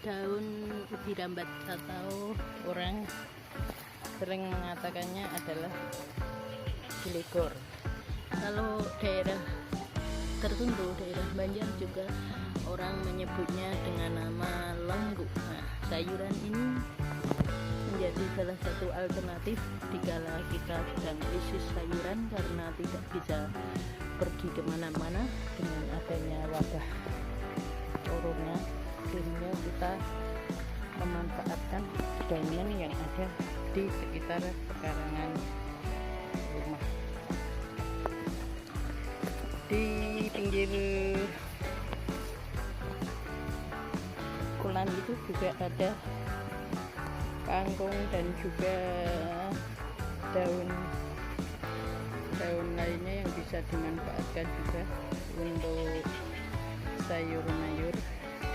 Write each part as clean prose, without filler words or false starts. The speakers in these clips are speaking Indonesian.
daun ubi rambat atau orang sering mengatakannya adalah jelegor. Kalau daerah tertentu, daerah Banjar juga orang menyebutnya dengan nama lenggu. Nah, sayuran ini menjadi salah satu alternatif dikala kita sedang krisis sayuran karena tidak bisa pergi kemana-mana dengan adanya wabah corona, sehingga kita memanfaatkan daunan yang ada di sekitar pekarangan rumah. Di pinggir kolam itu juga ada kangkung dan juga daun lainnya yang bisa dimanfaatkan juga untuk sayur mayur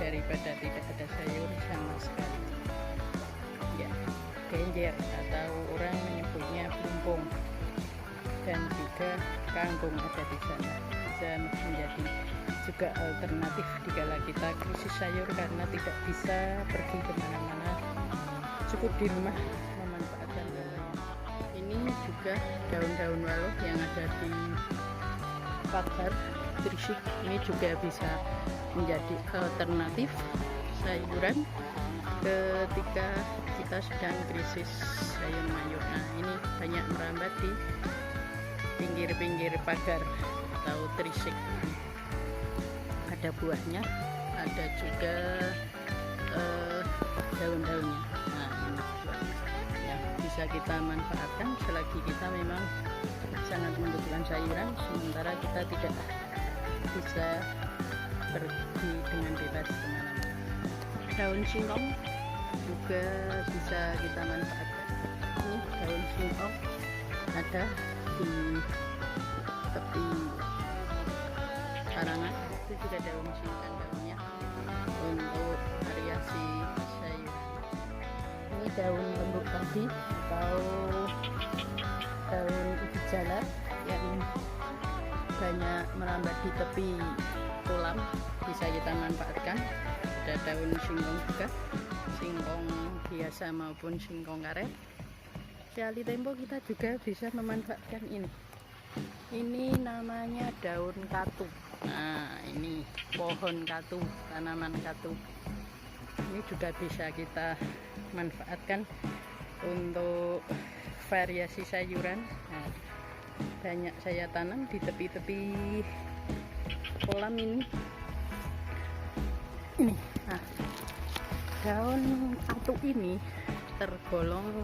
daripada tidak ada sayur sama sekali. Ya, genjer atau orang menyebutnya plumpung dan juga kangkung ada di sana, bisa menjadi juga alternatif dikala kita krisis sayur karena tidak bisa pergi kemana-mana, cukup di rumah memanfaatkan daunnya. Ini juga daun-daun waluh yang ada di pagar Gresik, ini juga bisa menjadi alternatif sayuran ketika kita sedang krisis sayur mayur. Nah, ini banyak merambat di pinggir-pinggir pagar atau trisik. Ada buahnya, ada juga daun-daunnya. Nah, ini yang bisa kita manfaatkan selagi kita memang sangat membutuhkan sayuran, sementara kita tidak bisa pergi dengan bebas kemana-mana. Daun singkong juga bisa kita manfaatkan. Ini daun singkong ada di tepi karangan, itu juga daun singkong daunnya untuk variasi sayur. Ini daun lembut tadi atau daun ubi jala yang banyak merambat di tepi kolam, bisa kita manfaatkan. Ada daun singkong juga, singkong biasa maupun singkong karet. Sekali tempo kita juga bisa memanfaatkan ini. Ini namanya daun katu. Nah, ini pohon katu, tanaman katu. Ini juga bisa kita manfaatkan untuk variasi sayuran. Nah, banyak saya tanam di tepi-tepi kolam ini. Nah, daun katu ini tergolong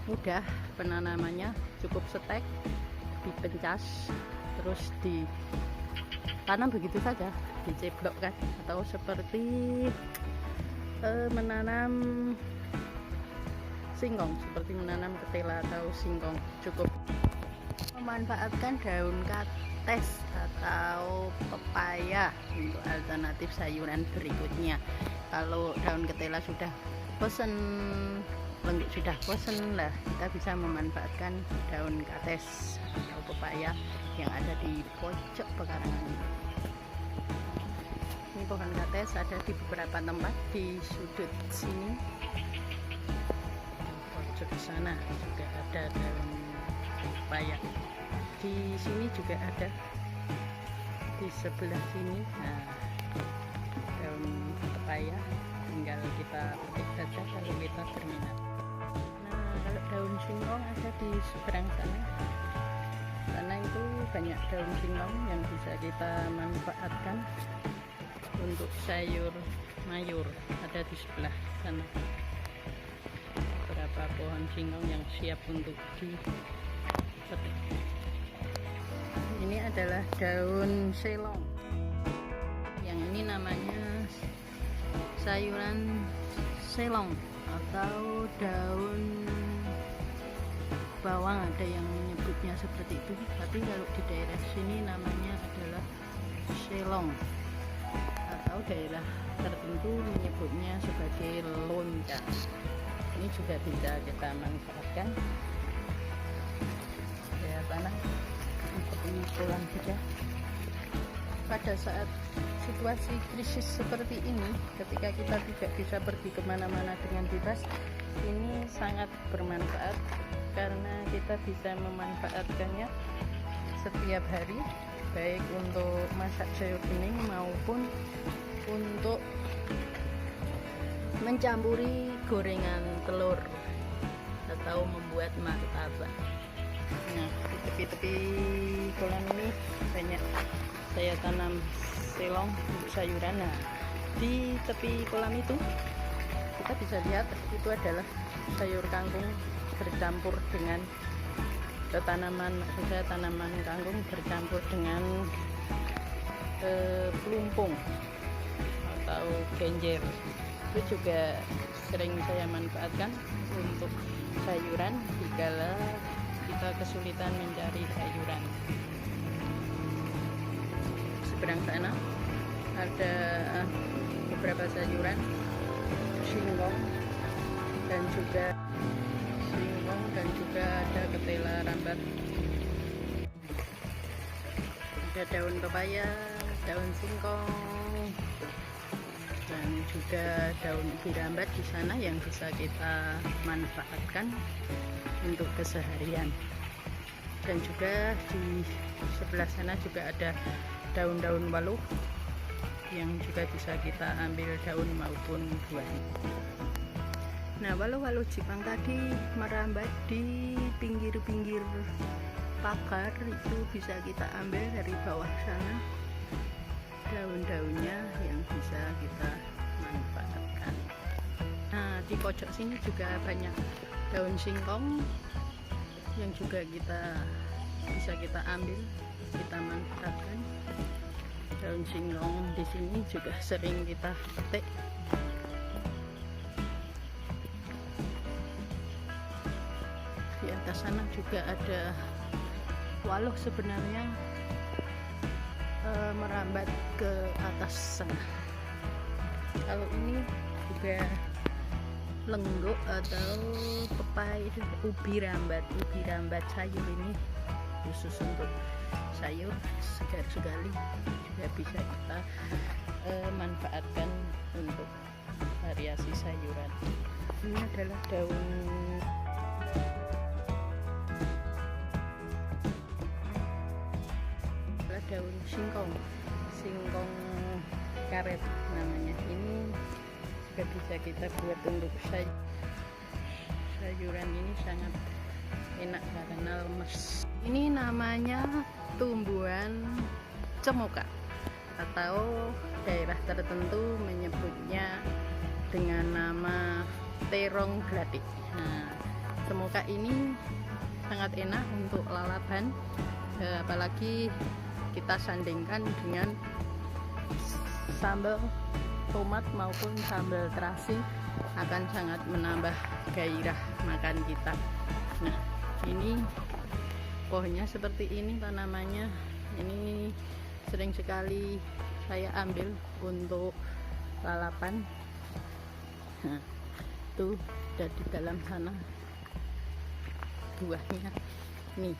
mudah penanamannya, cukup setek, dipencas, terus ditanam begitu saja, diceblokkan, atau seperti menanam singkong, seperti menanam ketela atau singkong. Cukup memanfaatkan daun kates atau pepaya untuk alternatif sayuran berikutnya. Kalau daun ketela sudah bosan, lengguk sudah bosan lah, kita bisa memanfaatkan daun kates atau pepaya yang ada di pojok pekarangan ini. Ini pohon kates ada di beberapa tempat di sudut sini, pojok sana juga ada daun pepaya. Di sini juga ada, di sebelah sini. Nah, daun pepaya tinggal kita petik saja kalau kita berminat. Nah, kalau daun singkong ada di seberang sana. Sana itu banyak daun singkong yang bisa kita manfaatkan untuk sayur mayur, ada di sebelah sana. Beberapa pohon singkong yang siap untuk dipetik. Ini adalah daun selong. Yang ini namanya sayuran selong atau daun bawang, ada yang menyebutnya seperti itu, tapi kalau di daerah sini namanya adalah selong, atau daerah tertentu menyebutnya sebagai lonca. Ini juga bisa kita manfaatkan. Ya, tanah seperti kolam saja. pada saat situasi krisis seperti ini, ketika kita tidak bisa pergi kemana-mana dengan bebas, ini sangat bermanfaat karena kita bisa memanfaatkannya setiap hari, baik untuk masak sayur bening maupun untuk mencampuri gorengan telur atau membuat martabak. Nah, di tepi-tepi kolam ini banyak saya tanam selong untuk sayuran. Nah, di tepi kolam itu kita bisa lihat itu adalah sayur kangkung bercampur dengan tanaman, maksudnya tanaman kangkung bercampur dengan pelumpung atau genjer. Itu juga sering saya manfaatkan untuk sayuran jika kita kesulitan mencari sayuran. Seberang sana ada beberapa sayuran, singkong dan juga ada ketela rambat, ada daun pepaya, daun singkong, dan juga daun ubi rambat di sana yang bisa kita manfaatkan untuk keseharian. Dan juga di sebelah sana juga ada daun-daun waluh yang juga bisa kita ambil daun maupun buahnya. Nah, waluh-waluh Jepang tadi merambat di pinggir-pinggir pagar, itu bisa kita ambil dari bawah sana daun-daunnya yang bisa kita manfaatkan. Nah, di pojok sini juga banyak daun singkong yang juga bisa kita ambil, kita manfaatkan. Daun singkong di sini juga sering kita petik. Di atas sana juga ada waluh, sebenarnya merambat ke atas sana. Kalau ini juga lenggok atau pepai, ubi rambat sayur, ini khusus untuk sayur, segar sekali, juga bisa kita manfaatkan untuk variasi sayuran. Ini adalah daun singkong karet namanya. Ini juga bisa kita buat untuk sayuran, ini sangat enak karena lemes. Ini namanya tumbuhan cemuka, atau daerah tertentu menyebutnya dengan nama terong gladik. Nah, cemuka ini sangat enak untuk lalapan, apalagi kita sandingkan dengan sambal tomat maupun sambal terasi, akan sangat menambah gairah makan kita. Nah, ini pohonnya seperti ini, tanamannya ini sering sekali saya ambil untuk lalapan. Nah, itu ada di dalam sana buahnya. Nih,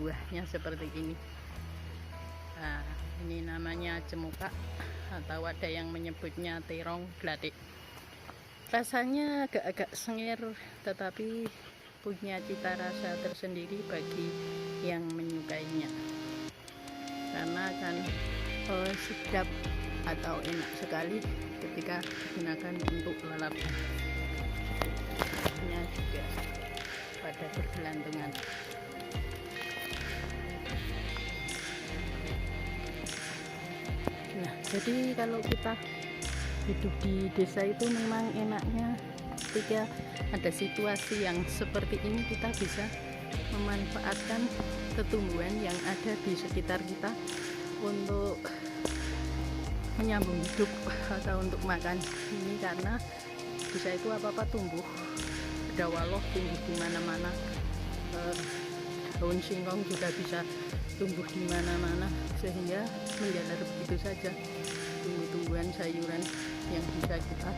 buahnya seperti ini. Nah, ini namanya cemuka, atau ada yang menyebutnya terong gladik. Rasanya agak-agak sengir, tetapi punya cita rasa tersendiri bagi yang menyukainya, karena kan sedap atau enak sekali ketika digunakan untuk lalapan. Buahnya juga pada bergelantungan. Nah, jadi kalau kita hidup di desa itu memang enaknya ketika ada situasi yang seperti ini, kita bisa memanfaatkan tumbuhan yang ada di sekitar kita untuk menyambung hidup atau untuk makan. Ini karena desa itu apa-apa tumbuh, ada waluh tumbuh di mana-mana, daun singkong juga bisa tumbuh di mana-mana, sehingga menjalar begitu saja tumbuh-tumbuhan sayuran yang bisa kita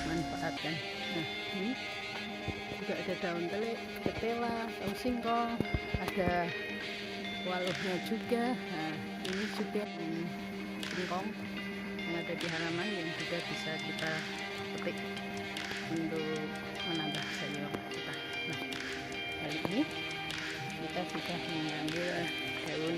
manfaatkan. Nah, ini juga ada daun ketela, daun singkong, ada waluhnya juga. Nah, ini juga singkong yang ada di halaman yang juga bisa kita petik untuk menambah sayur kita. Nah, kali ini kita sudah mengambil daun